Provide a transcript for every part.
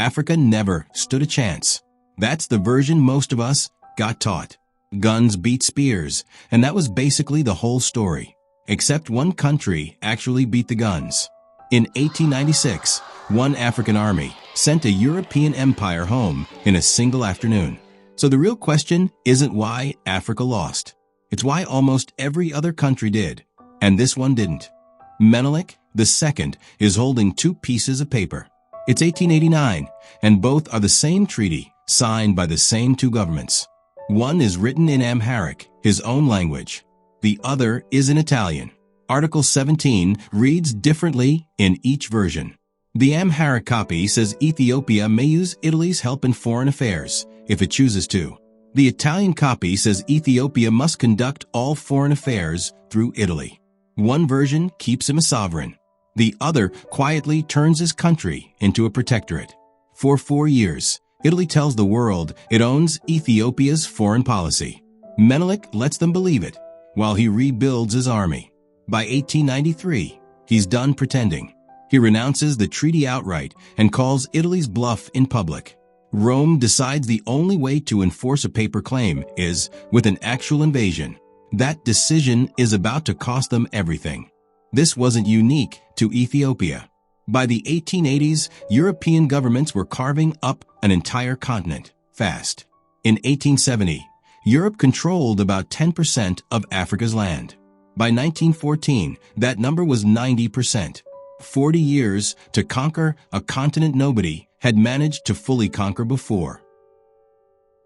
Africa never stood a chance. That's the version most of us got taught. Guns beat spears, and that was basically the whole story. Except one country actually beat the guns. In 1896, one African army sent a European empire home in a single afternoon. So the real question isn't why Africa lost. It's why almost every other country did, and this one didn't. Menelik II is holding two pieces of paper. It's 1889, and both are the same treaty, signed by the same two governments. One is written in Amharic, his own language. The other is in Italian. Article 17 reads differently in each version. The Amharic copy says Ethiopia may use Italy's help in foreign affairs, if it chooses to. The Italian copy says Ethiopia must conduct all foreign affairs through Italy. One version keeps him a sovereign. The other quietly turns his country into a protectorate. For 4 years, Italy tells the world it owns Ethiopia's foreign policy. Menelik lets them believe it, while he rebuilds his army. By 1893, he's done pretending. He renounces the treaty outright and calls Italy's bluff in public. Rome decides the only way to enforce a paper claim is with an actual invasion. That decision is about to cost them everything. This wasn't unique to Ethiopia. By the 1880s, European governments were carving up an entire continent fast. In 1870, Europe controlled about 10% of Africa's land. By 1914, that number was 90%. 40 years to conquer a continent nobody had managed to fully conquer before.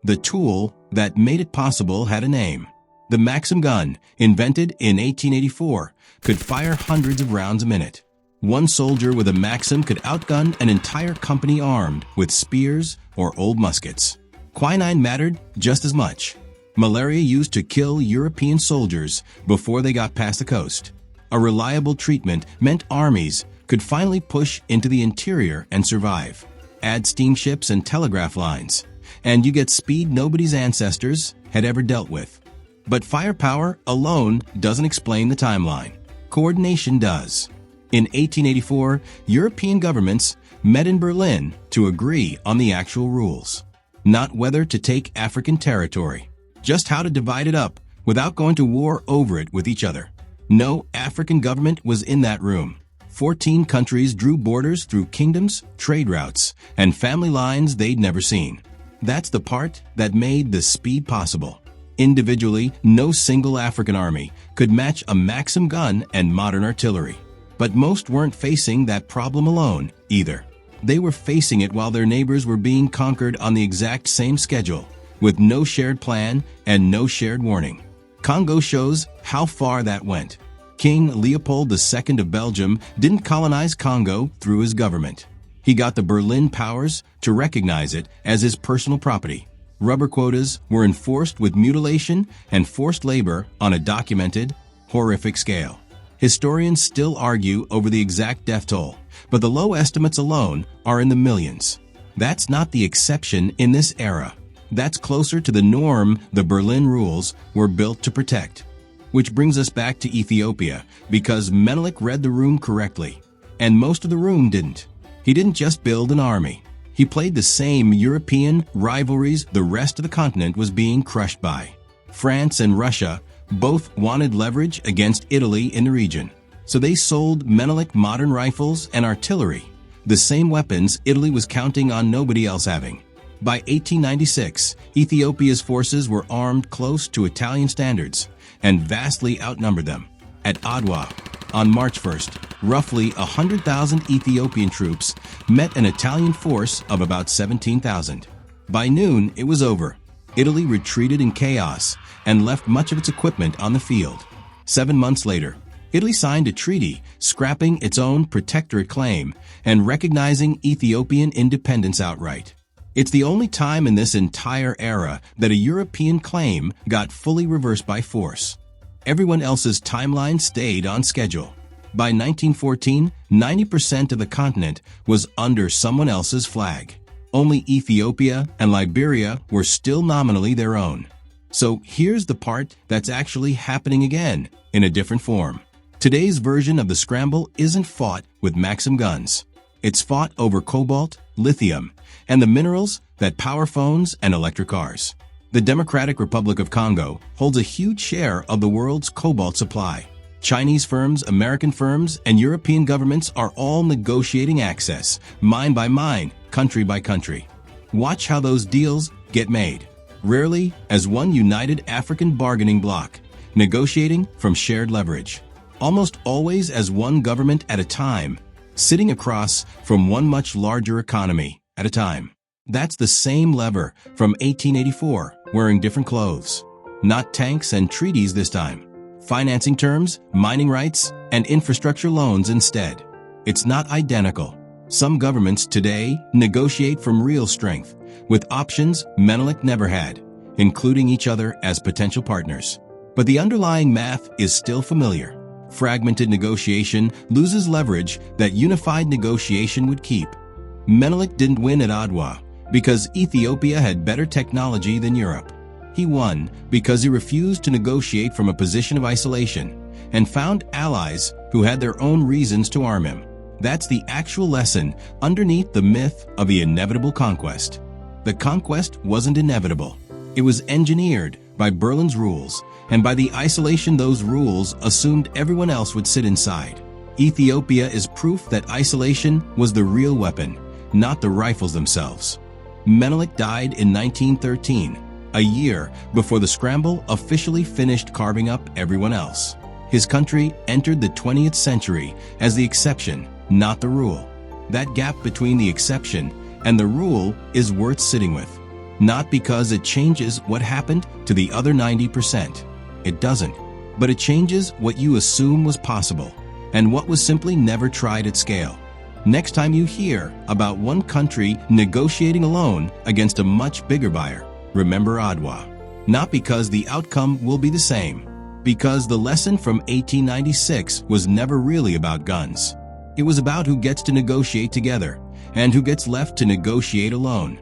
The tool that made it possible had a name. The Maxim gun, invented in 1884, could fire hundreds of rounds a minute. One soldier with a Maxim could outgun an entire company armed with spears or old muskets. Quinine mattered just as much. Malaria used to kill European soldiers before they got past the coast. A reliable treatment meant armies could finally push into the interior and survive. Add steamships and telegraph lines, and you get speed nobody's ancestors had ever dealt with. But firepower alone doesn't explain the timeline. Coordination does. In 1884, European governments met in Berlin to agree on the actual rules. Not whether to take African territory, just how to divide it up without going to war over it with each other. No African government was in that room. 14 countries drew borders through kingdoms, trade routes, and family lines they'd never seen. That's the part that made the speed possible. Individually, no single African army could match a Maxim gun and modern artillery. But most weren't facing that problem alone, either. They were facing it while their neighbors were being conquered on the exact same schedule, with no shared plan and no shared warning. Congo shows how far that went. King Leopold II of Belgium didn't colonize Congo through his government. He got the Berlin powers to recognize it as his personal property. Rubber quotas were enforced with mutilation and forced labor on a documented, horrific scale. Historians still argue over the exact death toll, but the low estimates alone are in the millions. That's not the exception in this era. That's closer to the norm the Berlin rules were built to protect. Which brings us back to Ethiopia, because Menelik read the room correctly, and most of the room didn't. He didn't just build an army. He played the same European rivalries the rest of the continent was being crushed by. France and Russia both wanted leverage against Italy in the region, so they sold Menelik modern rifles and artillery, the same weapons Italy was counting on nobody else having. By 1896, Ethiopia's forces were armed close to Italian standards and vastly outnumbered them. At Adwa, on March 1st, roughly 100,000 Ethiopian troops met an Italian force of about 17,000. By noon, it was over. Italy retreated in chaos and left much of its equipment on the field. 7 months later, Italy signed a treaty scrapping its own protectorate claim and recognizing Ethiopian independence outright. It's the only time in this entire era that a European claim got fully reversed by force. Everyone else's timeline stayed on schedule. By 1914, 90% of the continent was under someone else's flag. Only Ethiopia and Liberia were still nominally their own. So here's the part that's actually happening again, in a different form. Today's version of the Scramble isn't fought with Maxim guns. It's fought over cobalt, lithium, and the minerals that power phones and electric cars. The Democratic Republic of Congo holds a huge share of the world's cobalt supply. Chinese firms, American firms, and European governments are all negotiating access, mine by mine, country by country. Watch how those deals get made. Rarely as one united African bargaining bloc, negotiating from shared leverage. Almost always as one government at a time, sitting across from one much larger economy at a time. That's the same lever from 1884, wearing different clothes. Not tanks and treaties this time. Financing terms, mining rights, and infrastructure loans instead. It's not identical. Some governments today negotiate from real strength, with options Menelik never had, including each other as potential partners. But the underlying math is still familiar. Fragmented negotiation loses leverage that unified negotiation would keep. Menelik didn't win at Adwa because Ethiopia had better technology than Europe. He won because he refused to negotiate from a position of isolation and found allies who had their own reasons to arm him. That's the actual lesson underneath the myth of the inevitable conquest. The conquest wasn't inevitable. It was engineered by Berlin's rules, and by the isolation those rules assumed everyone else would sit inside. Ethiopia is proof that isolation was the real weapon, not the rifles themselves. Menelik died in 1913, a year before the Scramble officially finished carving up everyone else. His country entered the 20th century as the exception, not the rule. That gap between the exception and the rule is worth sitting with. Not because it changes what happened to the other 90%. It doesn't. But it changes what you assume was possible and what was simply never tried at scale. Next time you hear about one country negotiating alone against a much bigger buyer, remember Adwa. Not because the outcome will be the same, because the lesson from 1896 was never really about guns. It was about who gets to negotiate together and who gets left to negotiate alone.